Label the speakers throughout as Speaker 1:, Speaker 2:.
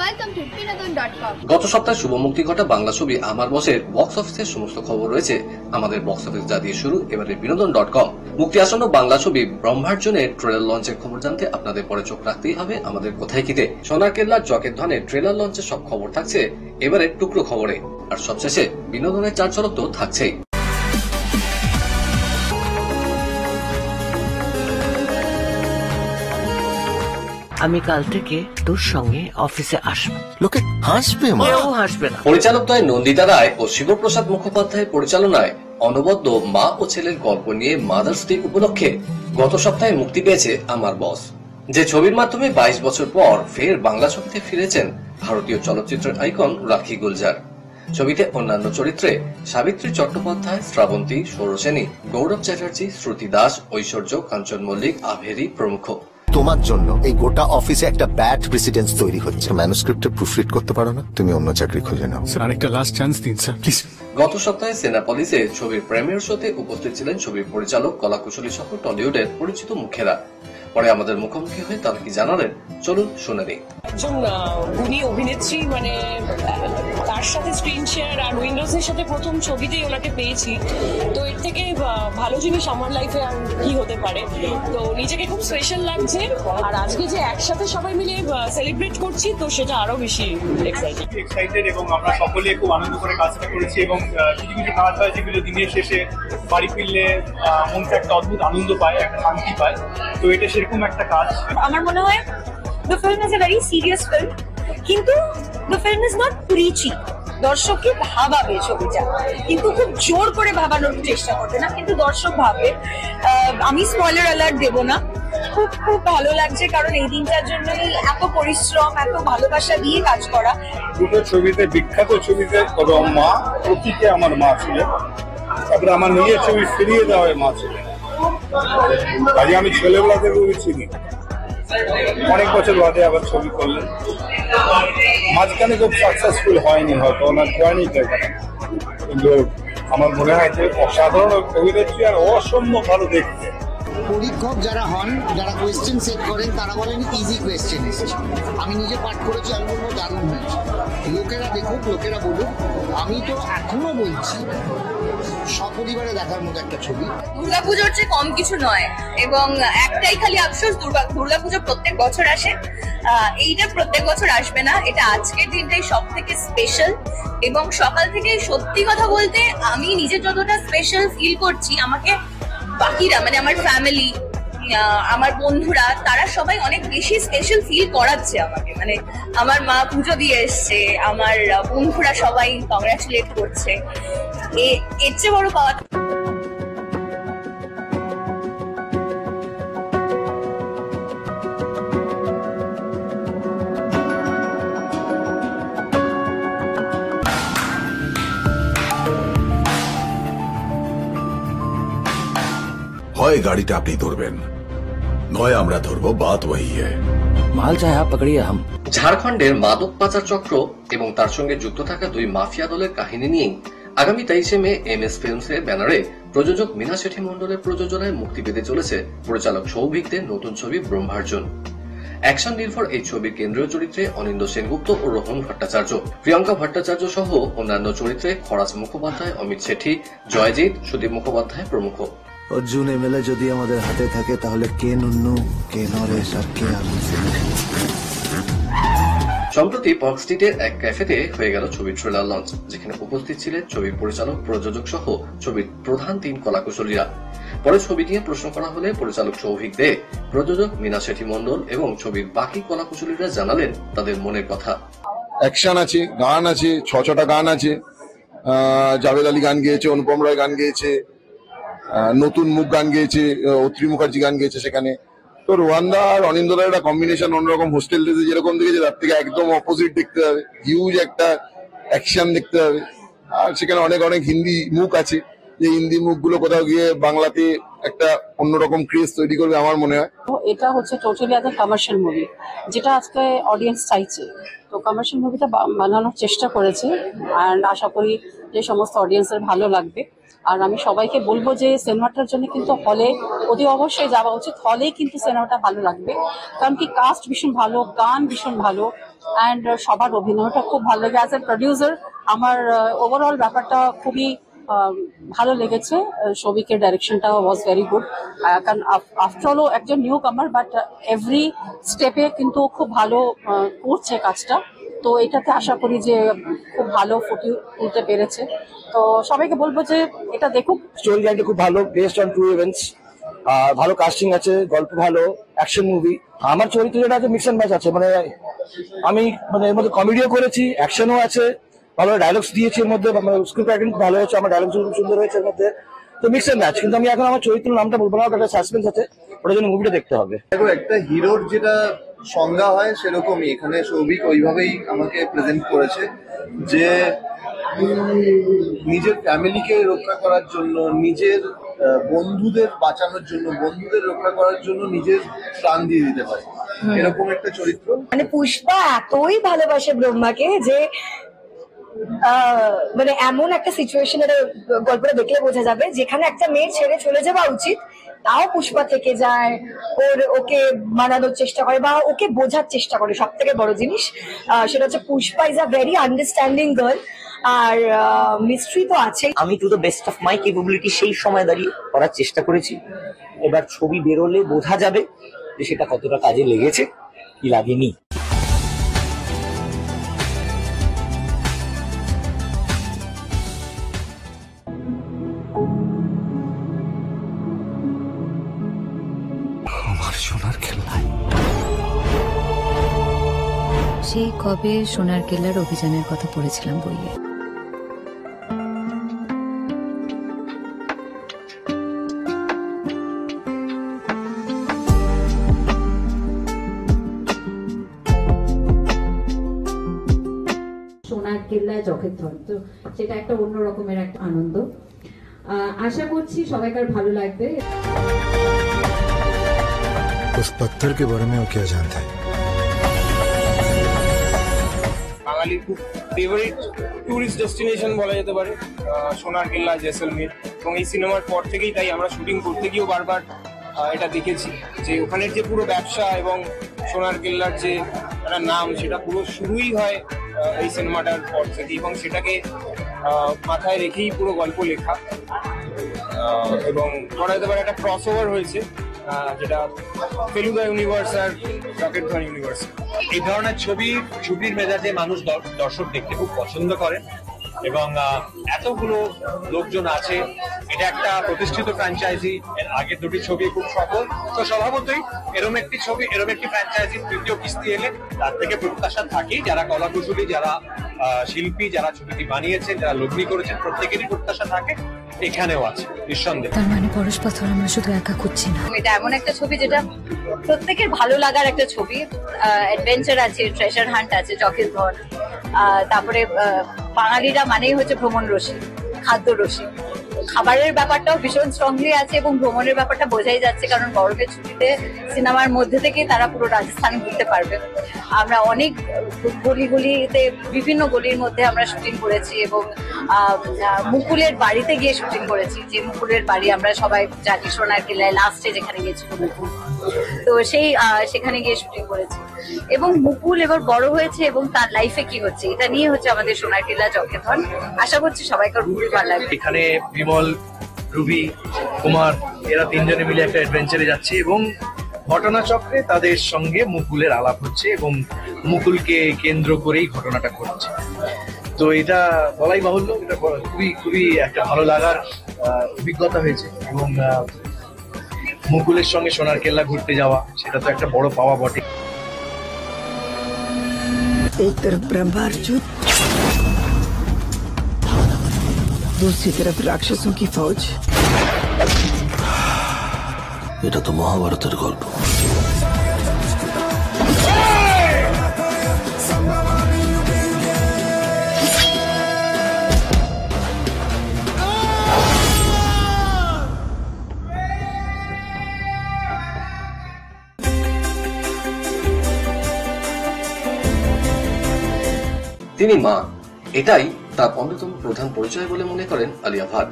Speaker 1: Welcome to Binodon.com.
Speaker 2: গত সপ্তাহে শুভ মুক্তি ঘটা বাংলা ছবি আমার বসের বক্স অফিসের সমস্ত খবর রয়েছে আমাদের বক্স অফিস যা দিয়ে শুরু এবারে Binodon.com। মুক্তি আসন্ন বাংলা ছবি ব্রহ্মার্জনের ট্রেলার লঞ্চের খবর জানতে আপনাদের পরে চোখ রাখতেই হবে আমাদের কোথায় কিতে। সোনার কেল্লার জকের ধনে ট্রেলার লঞ্চের সব খবর থাকছে এবারে টুকরো খবরে, আর সবশেষে বিনোদনের চার ঝলক তো থাকছেই।
Speaker 3: আমি কাল থেকে তোর সঙ্গে অফিসে আসবো।
Speaker 4: লোকে হাসবে,
Speaker 3: কেউ হাসবে না।
Speaker 2: পরিচালকদ্বয় নন্দিতা রায় ও শিবপ্রসাদ মুখোপাধ্যায়ের পরিচালনায় অনবদ্য মা ও ছেলের গল্প নিয়ে মাদার্স ডে উপলক্ষে গত সপ্তাহে মুক্তি পেয়েছে আমার বস, যে ছবির মাধ্যমে 22 বছর পর ফের বাংলা ছবিতে ফিরেছেন ভারতীয় চলচ্চিত্রের আইকন রাখি গুলজার। ছবিতে অন্যান্য চরিত্রে সাবিত্রী চট্টোপাধ্যায়, শ্রাবন্তী, সৌরসেনী, গৌরব চ্যাটার্জি, শ্রুতি দাস, ঐশ্বর্য, কাঞ্চন মল্লিক, আভেরি প্রমুখ।
Speaker 4: তোমার জন্য এই গোটা অফিসে একটা ব্যাড প্রেসিডেন্স তৈরি হচ্ছে। ম্যানুস্ক্রিপ্টে প্রুফরিড করতে পারো না, তুমি অন্য চাকরি খুঁজে নাও।
Speaker 5: স্যার আরেকটা লাস্ট চান্স দিন স্যার প্লিজ।
Speaker 2: গত সপ্তাহে সিনেপলিসে ছবির প্রিমিয়ার শোতে উপস্থিত ছিলেন ছবির পরিচালক, কলাকুশলী সহ টলিউডের পরিচিত মুখেরা। পরে আমাদের মুখোমুখি হয়ে তারা কি জানালেন চলুন শুনে নিই।
Speaker 6: একজন গুণী অভিনেত্রী, মানে তার সাথে স্ক্রিন শেয়ার আর উইন্ডোজের সাথে প্রথম ছবিতেই ওনাকে পেয়েছি, তো এর থেকে ভালো জিনিস আমার লাইফে আর কি হতে পারে। তো নিজেকে খুব স্পেশাল লাগছে, আর আজকে যে একসাথে সবাই মিলে সেলিব্রেট করছি, তো সেটা আরো বেশি
Speaker 7: এক্সাইটেড এবং আমরা সকলে খুব আনন্দ করে কাজটা করেছি এবং কিছু কিছু কাজ হয় যেগুলো দিনের শেষে বাড়ি ফিরলে মনটা একটা অদ্ভুত আনন্দ পায়, একটা শান্তি পায়। তো এটা সেরকম একটা কাজ।
Speaker 8: আমার মনে হয় the film is a very serious film, কিন্তু the film is not preachy. দর্শককে ভাবাবে ছবিটা, কিন্তু খুব জোর করে ভাবানোর চেষ্টা করবে না, কিন্তু দর্শক ভাববে। আমি স্পয়লার অ্যালার্ট দেব না। খুব খুব ভালো লাগছে, কারণ এই দিনটার জন্য এত পরিশ্রম, এত ভালোবাসা দিয়ে কাজ করা।
Speaker 7: দুটো ছবিতে, বিখ্যাত ছবিতে মা প্রতীকে আমার মা ছিলেন, তারপরে আমার নিজের ছবি ফিরিয়ে দেওয়া মা ছিলেন। কাজে আমি ছেলেবেলা থেকে চিনি, অনেক বছর বাদে আবার ছবি করলেন। মাঝখানে খুব সাকসেসফুল হয়নি হয়তো ওনার জার্নিটা, কিন্তু আমার মনে হয় যে অসাধারণ অভিনেত্রী আর অসম্ভব ভালো দেখতে।
Speaker 9: পরীক্ষক যারা হন, যারা কোয়েশ্চেন সেট করেন, তারা বলেন ইজি কোয়েশ্চেন এসেছে। আমি নিজে পাঠ করেছি, আমি বলবো দারুণ হয়েছে। লোকেরা দেখুক, লোকেরা বলুক। আমি তো এখনো বলছি সপরিবারে দেখার মতো একটা ছবি।
Speaker 8: দুর্গাপুজোর চেয়ে কম কিছু নয়, এবং একটাই খালি আফসোস, দুর্গাপুজো প্রত্যেক বছর আসে, এইটা প্রত্যেক বছর আসবে না। এটা আজকের দিনটাই সব থেকে স্পেশাল, এবং সকাল থেকে সত্যি কথা বলতে আমি নিজে যতটা স্পেশাল ফিল করছি, আমাকে বাকিরা মানে আমার ফ্যামিলি, আমার বন্ধুরা, তারা সবাই অনেক বেশি স্পেশাল ফিল করাচ্ছে আমাকে। মানে আমার মা পুজো দিয়ে এসছে, আমার বন্ধুরা সবাই কংগ্রাচুলেট করছে। এর চেয়ে বড় পাওয়া
Speaker 10: হয় গাড়িটা আপনি ধরবেন, নয় আমরা ধরবো, বাত ওয়াহি হ্যায়।
Speaker 3: মাল চায় আপ পকড়িয়ে হাম।
Speaker 2: ঝাড়খণ্ডের মাদক পাচার চক্র এবং তার সঙ্গে যুক্ত থাকা দুই মাফিয়া দলের কাহিনী নিয়েই আগামী 23 মে MS ফিল্মস এর ব্যানারে প্রযোজক মীনা শেঠি মন্ডলের প্রযোজনায় মুক্তি পেতে চলেছে পরিচালক সৌভিকদের নতুন ছবি ব্রহ্মার্জন। অ্যাকশন নির্ভর এই ছবির কেন্দ্রীয় চরিত্রে অনিন্দ্য সেনগুপ্ত ও রোহন ভট্টাচার্য, প্রিয়ঙ্কা ভট্টাচার্য সহ অন্যান্য চরিত্রে খরাজ মুখোপাধ্যায়, অমিত শেঠি, জয়জিৎ, সুদীপ মুখোপাধ্যায় প্রমুখ।
Speaker 4: অর্জুন এমএলএ যদি আমাদের হাতে থাকে, তাহলে কে নুন্নু, কে নরেশ আর কে আমি।
Speaker 2: সম্প্রতি পার্ক স্ট্রিটের এক ক্যাফেতে হয়ে গেল ছবির ট্রেলার লঞ্চ, যেখানে উপস্থিত ছিলেন ছবির পরিচালক, প্রযোজক সহ ছবির প্রধান 3 কলাকুশলীরা। পরে ছবি নিয়ে প্রশ্ন করা হলে পরিচালক সৌভিক দে, প্রযোজক মীনা শেঠি মন্ডল এবং ছবির বাকি কলাকুশলীরা জানালেন তাদের মনের কথা।
Speaker 11: অ্যাকশন আছে, গান আছে, ছটা গান আছে। জাভেদ আলী গান গেয়েছে, অনুপম রায় গান গেয়েছে, নতুন মুখ গান গেয়েছে, অত্রি মুখার্জি গান গেয়েছে সেখানে। তো রোহানদা আর অনিন্দদার একটা কম্বিনেশন অন্যরকম। হোস্টেল ডেজে যেরকম দেখেছে তার থেকে একদম অপোজিট দেখতে হবে, হিউজ একটা অ্যাকশন দেখতে হবে। আর সেখানে অনেক অনেক হিন্দি মুখ আছে, যে হিন্দি মুখগুলো কোথাও গিয়ে বাংলাতে একটা অন্যরকম ক্রেজ তৈরি করবে আমার মনে হয়।
Speaker 6: এটা হচ্ছে টোটালি একটা কমার্শিয়াল মুভি, যেটা আজকে অডিয়েন্স চাইছে। তো কমার্শিয়াল মুভিটা বানানোর চেষ্টা করেছে, অ্যান্ড আশা করি যে সমস্ত অডিয়েন্সের ভালো লাগবে। আর আমি সবাইকে বলবো যে সিনেমাটার জন্য কিন্তু হলে অতি অবশ্যই যাওয়া উচিত, হলেই কিন্তু সিনেমাটা ভালো লাগবে। কারণ কি কাস্ট ভীষণ ভালো, গান ভীষণ ভালো, অ্যান্ড সবার অভিনয়টা খুব ভালো লাগে। অ্যাজ এ প্রডিউসার আমার ওভারঅল ব্যাপারটা খুবই ভালো লেগেছে। সৌভিকের ডাইরেকশনটা ওয়াজ ভেরি গুড, কারণ আফটারঅলও একজন নিউ কামার, বাট এভরি স্টেপে কিন্তু খুব ভালো করছে কাজটা। তো এটাতে আশা করি যে খুব ভালো ফুটিয়ে তুলতে পেরেছে। তো সবাইকে বলবো যে এটা দেখুক।
Speaker 1: স্টোরি লাইনটা খুব ভালো, বেসড অন ট্রু ইভেন্টস, আর ভালো কাস্টিং আছে, গল্প ভালো, অ্যাকশন মুভি। আমার চরিত্র যেটা আছে মিক্স অ্যান্ড ম্যাচ আছে, মানে আমি মানে এর মধ্যে কমেডিও করেছি, অ্যাকশনও আছে, ভালো ডায়লগস দিয়েছি এর মধ্যে, স্ক্রিপ্ট রাইটিং খুব ভালো হয়েছে, আমার ডায়লগস খুব সুন্দর হয়েছে এর মধ্যে। তো মিক্স অ্যান্ড ম্যাচ। কিন্তু আমি এখন আমার চরিত্রের নামটা বলবো না, একটা সাসপেন্স আছে, ওটার জন্য মুভিটা দেখতে হবে।
Speaker 12: দেখো, একটা হিরোর যেটা সংজ্ঞা হয় সেরকমই এখানে সৌভিক ওইভাবেই আমাকে প্রেজেন্ট করেছে, যে নিজের ফ্যামিলিকে রক্ষা করার জন্য, নিজের বন্ধুদের বাঁচানোর জন্য, বন্ধুদের রক্ষা করার জন্য নিজের প্রাণ দিয়ে দিতে পারে, এরকম একটা চরিত্র।
Speaker 13: মানে পুষ্পা এতই ভালোবাসে ব্রহ্মাকে যে মানে এমন একটা সিচুয়েশনের গল্পটা দেখলে বোঝা যাবে যেখানে একটা মেয়ে ছেড়ে চলে যাওয়া উচিত, তাও পুষ্পা থেকে যায়, ওকে মানানোর চেষ্টা করে বা ওকে বোঝার চেষ্টা করে। সব থেকে বড় জিনিস সেটা হচ্ছে Pushpa is a very understanding girl. আর মিস্ট্রি তো আছে।
Speaker 1: আমি to the best of my capability সেই সময় দাঁড়িয়ে করার চেষ্টা করেছি। এবার ছবি বেরোলে বোঝা যাবে যে সেটা কতটা কাজে লেগেছে কি লাগেনি।
Speaker 3: আমার সোনার খেলনায়
Speaker 14: সেই কবে সোনার কেল্লার অভিযানের কথা পড়েছিলাম বইয়ে।
Speaker 15: সোনার কেল্লায় জখের ধন, তো সেটা একটা অন্য রকমের একটা আনন্দ। আশা করছি সবাইকার ভালো লাগবে।
Speaker 16: उस पत्थर के बारे में वो क्या जानता है?
Speaker 17: বাঙালির খুব ফেভারিট টুরিস্ট ডেস্টিনেশন বলা যেতে পারে সোনার কেল্লা, জেসলমের। এবং এই সিনেমার পর থেকেই তাই আমরা শুটিং করতে গিয়েও বারবার এটা দেখেছি যে ওখানের যে পুরো ব্যবসা এবং সোনার কেল্লার যে একটা নাম, সেটা পুরো শুরুই হয় এই সিনেমাটার পর থেকে, এবং সেটাকে মাথায় রেখেই পুরো গল্প লেখা। এবং বলা যেতে পারে একটা ক্রস ওভার হয়েছে, যেটা ফেলুদা ইউনিভার্স আর রকেট ধন ইউনিভার্স।
Speaker 18: এই ধরনের ছবির মেজাজে মানুষ দর্শক দেখতে খুব পছন্দ করেন, এবং এতগুলো লোকজন আছে। এটা একটা প্রতিষ্ঠিত ফ্র্যাঞ্চাইজি, এর আগের দুটি ছবি খুব সফল, তো স্বভাবতই এরকম একটি ছবি, এরকম একটি ফ্র্যাঞ্চাইজির তৃতীয় কিস্তি এলে তার থেকে প্রত্যাশা থাকেই। যারা কলাকুশলী, যারা শিল্পী, যারা ছবিটি বানিয়েছেন, যারা লগ্নি করেছেন, প্রত্যেকেরই প্রত্যাশা থাকে, এখানেও আছে নিঃসন্দেহে।
Speaker 14: তার মানে পরশ পাথর আমরা শুধু একা খুঁজছি না।
Speaker 8: এটা এমন একটা ছবি যেটা প্রত্যেকের ভালো লাগার একটা ছবি। অ্যাডভেঞ্চার আছে, ট্রেজার হান্ট আছে, জখের ধন। তারপরে বাঙালিরা মানেই হচ্ছে ভ্রমণ রসিক, খাদ্য রসিক। খাবারের ব্যাপারটাও ভীষণ স্ট্রংলি আছে এবং ভ্রমণের ব্যাপারটা বোঝাই যাচ্ছে, কারণ গরমের ছুটিতে সিনেমার মধ্যে থেকেই তারা পুরো রাজস্থান ঘুরতে পারবে। আমরা অনেক গলিতে, বিভিন্ন গলির মধ্যে আমরা শুটিং করেছি, এবং মুকুলের বাড়িতে গিয়ে শুটিং করেছি, যে মুকুলের বাড়ি আমরা সবাই জানি সোনার কেল্লায় লাস্টে যেখানে গিয়েছিল মুকুল, তো সেখানে গিয়ে শুটিং করেছি। এবং মুকুল এবার বড় হয়েছে এবং তার লাইফে কি হচ্ছে, এটা নিয়ে হচ্ছে আমাদের সোনার কেল্লা জখের ধন। আশা করছি সবাইকার খুবই ভালো লাগবে।
Speaker 18: এখানে বিমল, রুবি, কুমার, এরা তিনজনে মিলে একটা অ্যাডভেঞ্চারে যাচ্ছে, এবং ঘটনাচক্রে তাদের সঙ্গে মুকুলের আলাপ হচ্ছে, এবং মুকুলকে কেন্দ্র করেই ঘটনাটা ঘটছে। তো এটা বলাই বাহুল্য, এটা খুবই একটা ভালো লাগার অভিজ্ঞতা হয়েছে। এবং মুকুলের সঙ্গে সোনার কেল্লা ঘুরতে যাওয়া, সেটা তো একটা বড় পাওয়া বটে।
Speaker 3: एक तरफ ब्रह्मार्जुन, दूसरी तरफ राक्षसों की फौज।
Speaker 10: এটা তো মহাভারতের গল্প।
Speaker 2: তিনি মা, এটাই তার অন্যতম প্রধান পরিচয় বলে মনে করেন আলিয়া ভাট।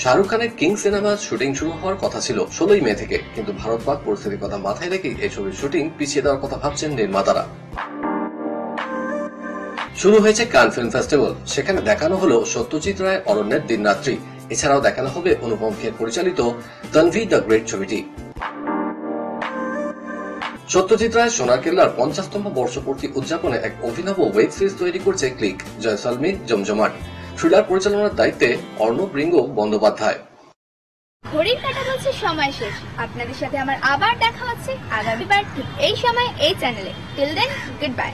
Speaker 2: শাহরুখ খানের কিং সিনেমার শুটিং শুরু হওয়ার কথা ছিল 16ই মে থেকে, কিন্তু ভারত পাক পরিস্থিতির কথা মাথায় রেখে এই ছবির শুটিং পিছিয়ে দেওয়ার কথা ভাবছেন নির্মাতারা। শুরু হয়েছে কান ফিল্ম ফেস্টিভ্যাল, সেখানে দেখানো হলো সত্যজিৎ রায় অরণ্যের দিনরাত্রি। এছাড়াও দেখানো হবে অনুপম খের পরিচালিত তানভি দ্য গ্রেট ছবিটি। সত্যজিৎ রায় সোনার কেল্লার 50তম বর্ষপূর্তি উদযাপনে এক অভিনব ওয়েব সিরিজ তৈরি করছে ক্লিক। জয়সলমী জমজমাট। থ্রিলার পরিচালনার দায়িত্বে অর্ণব রিঙ্গো বন্দ্যোপাধ্যায়।
Speaker 19: ঘড়ির কাঁটা বলছে সময় শেষ। আপনাদের সাথে আমার আবার দেখা হচ্ছে আগামীবার ঠিক এই সময় এই চ্যানেলে। Till then, good by.